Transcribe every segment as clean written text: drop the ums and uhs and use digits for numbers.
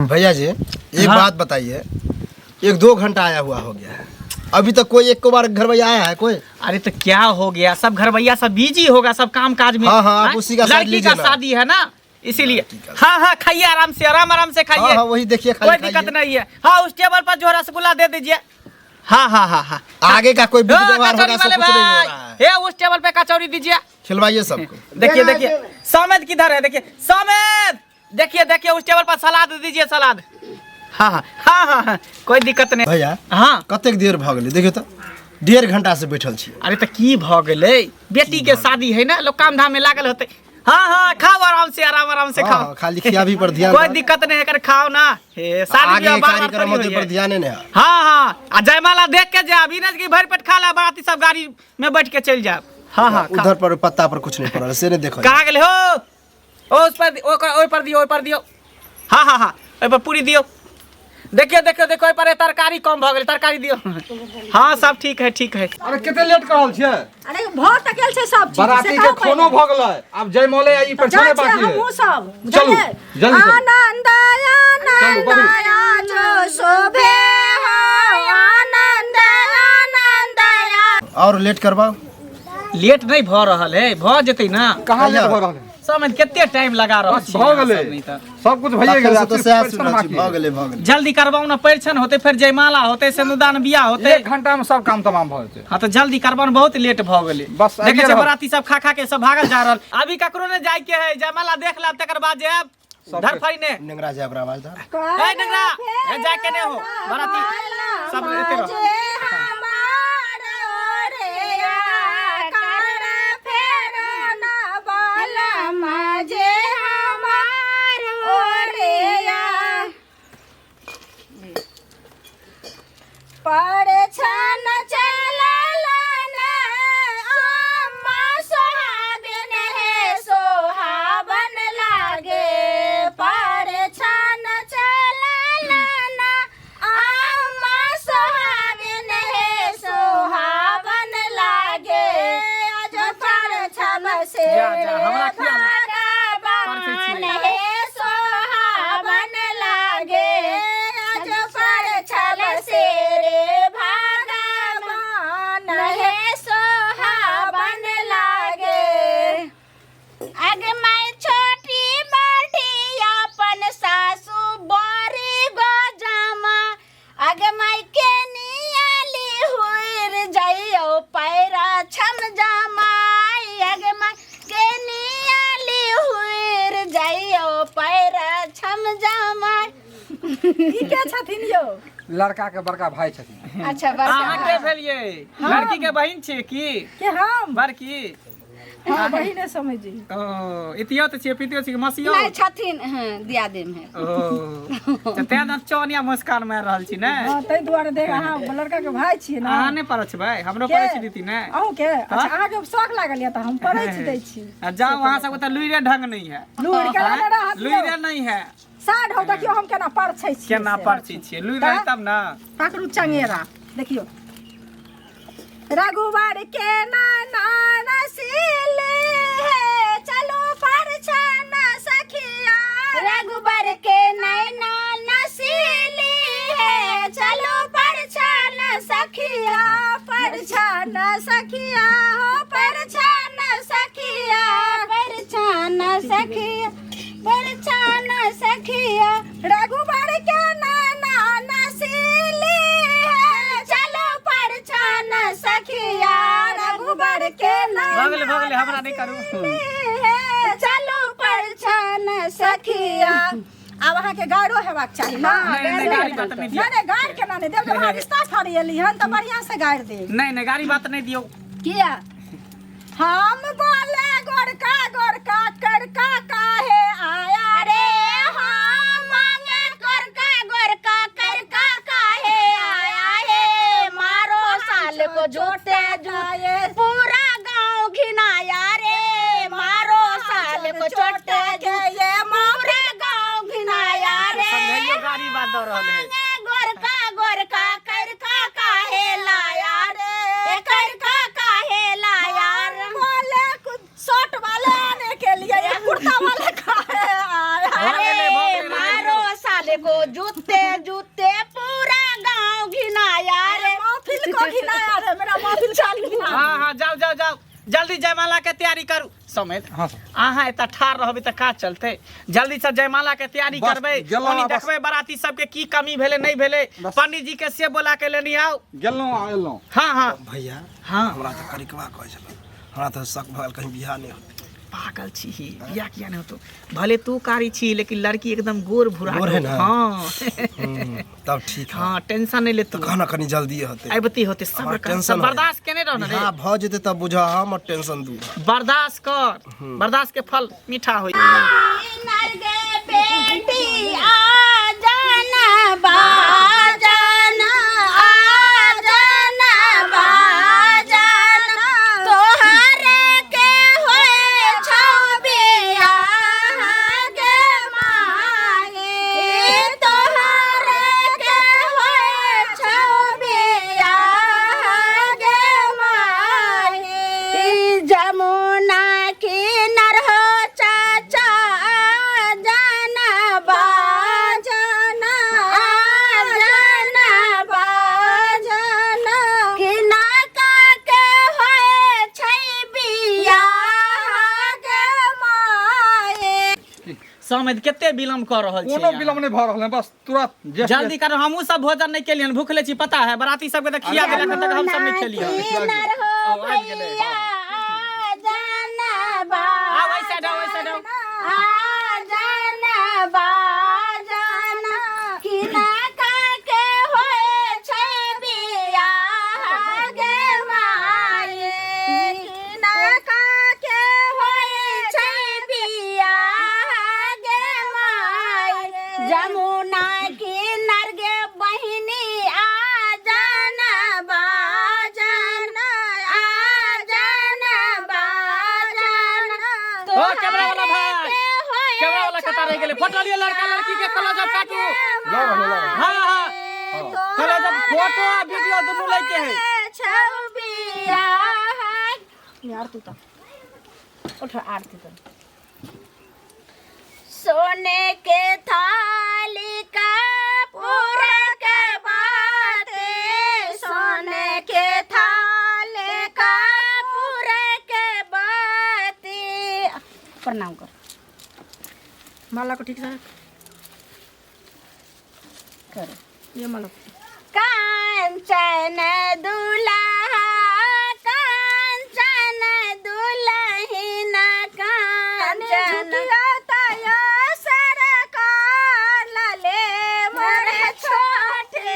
भैया जी एक बात बताइए, 1-2 घंटा आया हुआ हो गया है, अभी तक कोई एक बार घर भैया आया है कोई? अरे तो क्या हो गया, सब घर भैया सब बिजी होगा, सब काम काज में। हाँ हाँ, आप उसी का साथ लड़की का शादी है ना, इसीलिए। हाँ हाँ, खाइए आराम से, आराम से खाइए। हाँ, वही देखिए, कोई दिक्कत नहीं है। हाँ, उस टेबल पर जो रसगुल्ला दे दीजिए। हाँ हाँ हाँ हाँ, आगे का कोई व्यवहार होगा, सब वाले कुछ नहीं हो रहा है। भाई, उस टेबल पे कचौरी दीजिए, खिलवाइए सबको। देखिए देखिए समेत किधर है, देखिए समेत, देखिए देखिए उस टेबल पर सलाद दीजिए, सलाद। हाँ हाँ हाँ हाँ हाँ, कोई दिक्कत नहीं भैया। हाँ, कतेक देर भ गेलै, देखियो तो 1.5 घंटा से बैठल छी। अरे तो की भ गेलै, बेटी के शादी है ना, लोग काम धाम में लागल होते। हाँ हाँ, खाओ आराम से, आराम से खाओ। खाली खियाबी पर ध्यान, कोई दिक्कत नहीं है, कर खाओ ना। शादी आगे कार्यक्रम होते पर ध्यान नहीं है। हाँ हाँ, आ जयमाला देख के जा, अभी ना कि भर पेट खा ला, बाराती सब गाड़ी में बैठ के चल जाए। हाँ हाँ, उधर पर पत्ता पर कुछ नहीं पड़ल, से नहीं देखो। कहाँ गेले हो? उस पर ओय पर दियो, ओय पर दियो। हाँ हाँ हाँ, ओय पर पूरी दियो। देखियो देखियो देखो, ओय पर तरकारी कम भ गेल, तरकारी दियो। हाँ, सब ठीक है, ठीक है। अरे कते लेट करल छियै? अरे बहुत तकेल छै सब चीज। बराती के खानो भ गेलै, अब जयमाले आई पर छोड़े बाकी है। हमहु सब चलू जल्दी से। आनंद आनंद जो शोभे हो, आनंद आनंद। और लेट करवाओ। लेट नहीं भ रहल है, भ जेतै ना। कहाँ लेट भ रहल है? समय कितने टाइम लगा रहल बस भ गेलै, सब कुछ भइए गेलै, तो भ गेलै। जल्दी करवाओ ना, परिछन होते, फिर जयमाला होते, सिंदूरदान बियाह होते। 1 घंटा में सब काम तमाम भ जेतै। हाँ तो जल्दी करवाओ, बहुत लेट भ गेलै। बस देखे छै बराती सब खा खा के सब भागल जा रहल। अभी ककरो ने जाय के है, जयमाला देख लेब, तकर बाद जायब धरफड़ी ने। नेंगरा जाय आवाज दा। ए नेंगरा, ए जाय के ने हो, बराती सब रहते रहो। परछन चललन अम्मा सोहागिन है, सोहावन लागे। परछन चललन अम्मा सोहागिन है, सोहावन लागे। आज परछन से भगवान है, सोहावन लागे। आज परछन से के छथिन यो? लड़का के बड़का भाई छथिन। अच्छा, अहाँ के भेलिए? लड़की के बहिन छियै की? के हम बड़की? हां, बहिने समझी। ओ, इतियो त छियै, पितियो छियै, मसियो? नहीं छथिन, हां, दियादिन है। ओ, त तें न चौनिया मुस्कान मार रहल छी ने। हां, तै दुआरे देख, अहाँ लड़का के भाई छियै ना। अहाँ नै परै छबै, हमरो परै छी दीदी ने। अहूँ के? अच्छा, अहाँ के शौक लागल या त हम परै छी, दै छी। आ जाओ, वहां सब त लुइरे ढंग नहीं है। लूड़ के ना रहत। लुइरे नहीं है। साढ़ हो, देखियो हम केना परछै छी। केना परछी छियै, लुइर रहे तब ना। पकड़ू चंगेरा, देखियो। रघुवर के नाना नसीले है, चलो परछन सखिया। रघुवर के नैना नसीली है, चलो परछन सखिया। परछन सखिया हो, परछन सखिया, परछन सखिया, परछन सखिया। रघुवर के नाना नसीली है, चलो परछन सखिया। रघुवर के भगले भगले, हमरा नहीं करू। चलो परछन सखिया। अब अहाँ के गाड़ो हेबाक चाही ना। नहीं गाड़ी बात नहीं दियो। नहीं गाड़ के ना नहीं देब, जब रिश्ता फरियली हन त बढ़िया से गाड़ दे। नहीं गाड़ी बात नहीं दियो। किया? हम बोले गोरका गोरका करका काहे आया रे। हम मांगे गोरका गोरका करका काहे आया है। मारो साल को जोते जोए पूरा गांव घिनाया रे। मारो साल को छोटे जोए पूरा गांव घिनाया रे। समझाइयो, गाड़ी बात दो रहल है। गोरका गोरका करका काहे लाया रे। करका काहे लाया रे। बोले शॉर्ट वाले आने के लिए ये कुर्ता वाले काहे आया रे। मारो साले को जूते जूते पूरा गांव घिनाया रे महफिल को घिनाया रे मेरा महफिल चाल घिनाया। हाँ हाँ जाओ जाओ जाओ जल्दी जयमाला के तैयारी करू समेत। हाँ अहाँ एत ठाड़ रहबे त का चलते जल्दी से जयमाला के तैयारी बस, करबे गेलौं ओनी बस। देखबे बराती सबके की कमी भेले नहीं भेले बस। पंडित जी के से बोला के लेनी आओ। गेलौं हाँ हाँ भैया हाँ हमरा तो करिकवा कहै छल हमरा तो शक भल कहीं बियाह नहीं होते। पागल छी ही बियाह किया नहीं होतो भले तू कारी छी लेकिन लड़की एकदम गोर भुरा गोर है ना? हाँ तब ठीक है। हाँ टेंशन नहीं ले तू कहना कनी जल्दी होते। अबती होते सब्र हमार कर टेंशन सब बर्दाश्त केने रहना रे हाँ भ जेते तब बुझा हम टेंशन दूर। बर्दाश्त कर बर्दाश्त के फल मीठा होई। नरगे बेटी आ जाना बाजाना आ जाना बाजाना तोहरे के होए छबिया के मांगे तोहरे के होए छबिया के मांगे जमुना किनार हो चाचा जाना बाजना जाना बाजना किना का के होए छै बिया के माए। समेत केते विलम्ब कर रहल छी कोनो यहाँ। विलम्ब नहीं भ रहल है बस तुरंत जल्दी कर हमहू सब भोजन नहीं केलियन भूखले छी पता है बराती सबके त खिया देलक तक हम सब नहीं खेलियन। किनार हो आबि गेलै। भैया जाना बा आओ ऐसे आओ आ जाना बाजाना किना का के होए छै बिया गे माए किना का के होए छै बिया गे माए जमुना किनार गे बहिनी आ जाना बाजाना आ जाना बाजाना ओ कैमरा वाला भाई कैमरा वाला कता रह गेले फोटो लिए लड़का लड़की के कलो जब काटू। हाँ हाँ कलो जब फोटो आ वीडियो दोनों लेके है। छबिया यार तू तो उठ आरती तो सोने के थाली का पूरा के बाते सोने के थाली का पूरा के बाते प्रणाम कर माला को ठीक से रख। कर ये माला कांचन दुल्हा कांचन दुल्हिन कांचन सरकार लले मोरे छोटे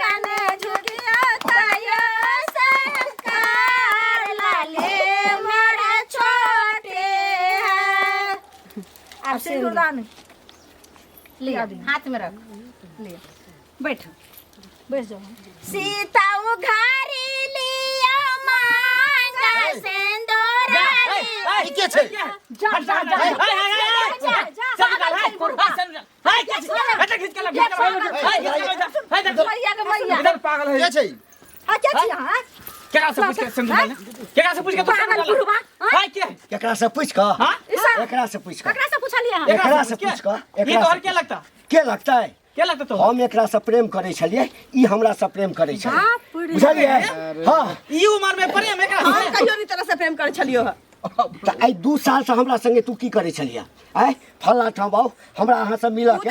कन झुकिया तयो सरकार लले मोरे छोटे अब सिंदूरदान लिया हाथ में रख ले बैठ बैठ जाओ। सीता उघारी लिया मांगा सिंदूर के छै जा जा जा सब निकाल है हाय क्या बेटा खींच के ला भैया के भैया इधर पागल है के छै हां क्या छी हां केकरा से पूछ के संग केकरा से पूछ के पागल बुढ़वा हाय क्या केकरा से पूछ का हां एकरा से पूछ का ककरा से पूछलिए हां एकरा से पूछ का ये तोहर के लगता के लगता है के लगता तो हम एकरा से प्रेम करे छलिए ई हमरा से प्रेम करे छलिए बाप रे। बुझलिए हां ई उम्र में प्रेम एकरा हम कहियो नहीं तरह से प्रेम कर छलियो है त आई 2 साल से हमरा संगे तू की करे छलिए आय फल्ला ठाम हमरा अहाँ से मिल के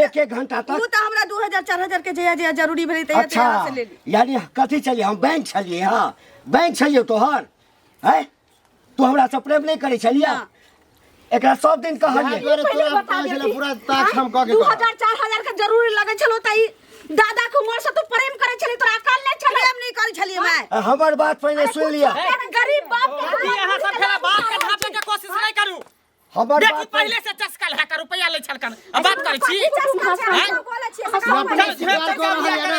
एक एक घंटा तू तक तो हमरा 2000 4000 के जया जया जरूरी भेलै त अच्छा यहाँ से ले ली यानी कथी छलिए हम बैंक छलिए हां बैंक छलिए तोहर है तू हमरा से प्रेम नहीं करे छलिए एकरा सब दिन कहलिए पूरा ताक हम कह के 2000 4000 के जरूरी लगे छलो त ई दादा के उम्र से तू प्रेम करे छली तोरा अकल नहीं छले हम नहीं करे छलिए मैं हमर बात पहले सुन लिया गरीब बाप के यहाँ सब खेला बाप के ढापे के कोशिश नहीं करू हमर देखी बात पहले से चस्का लगा कर रुपया ले छलकन अब बात करै छी बोले हैं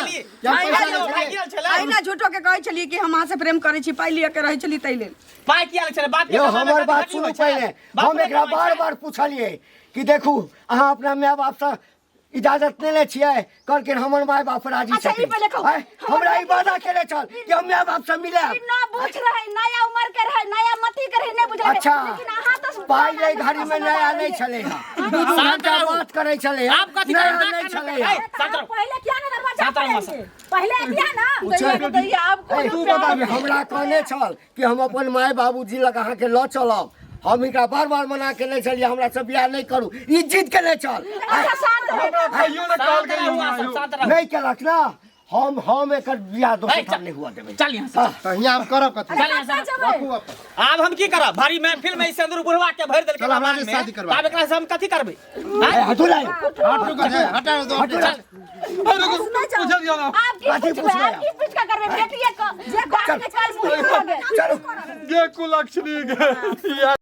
आइना झूठो के कहै छलिए कि हम अहाँ से प्रेम करे छी पाई लिया के रहै छली तै लेल पाई किया ले छले बात यो हमर बात सुनो पहले हम एकरा बार-बार पूछलिए कि देखू अहाँ अपना माय बाप से इजाजत नहीं ले छिए करके हमर माय बाप राजी अच्छा, ई पहले कहू। हमरा ई वादा केले चल कि हम माय बाप से मिले ई ना बुझ रहे नया उम्र के रहे नया मती के रहे नहीं बुझ रहे अच्छा लेकिन अहाँ तो पहले घड़ी में नया नहीं चले दू घंटा बात करे चले आप कथी नया करना नहीं करना चले ए, शांत रहो। पहले क्या ना दरवाजा शांत रहो, खोलेंगे? पहले किया ना पूछो। तो ये आपको तू बता हमरा कहने चल कि हम अपन माय बाबूजी लग अहाँ के ल चलब हम इनका बार बार मना के नहीं चलिए हमरा से बियाह नहीं करू ई जिद के नहीं चल अच्छा शांत रहो भाइयों ने कॉल शांत के रहो, आप शांत रहो। नहीं केलक ना हम एकर बियाह दोसर ए, ठाम नहीं हुआ देबै चल यहाँ से तो यहाँ हम करब कथी चल यहाँ से जब रखू अपन अब हम की करब भारी महफिल में सिंदूर बुढ़वा के भर देलकै चल, हमरा भगवान से में शादी करवा। तब एकरा से हम कथी करबै ए, हटू लाई हट रुको हटा दो हटू लाई पूछ दियो ना आप की कथी पूछ पूछबै आप की पूछ का करबे बेटिए को जे बात के कल मुंह चलो करोगे ये कुलक्षणी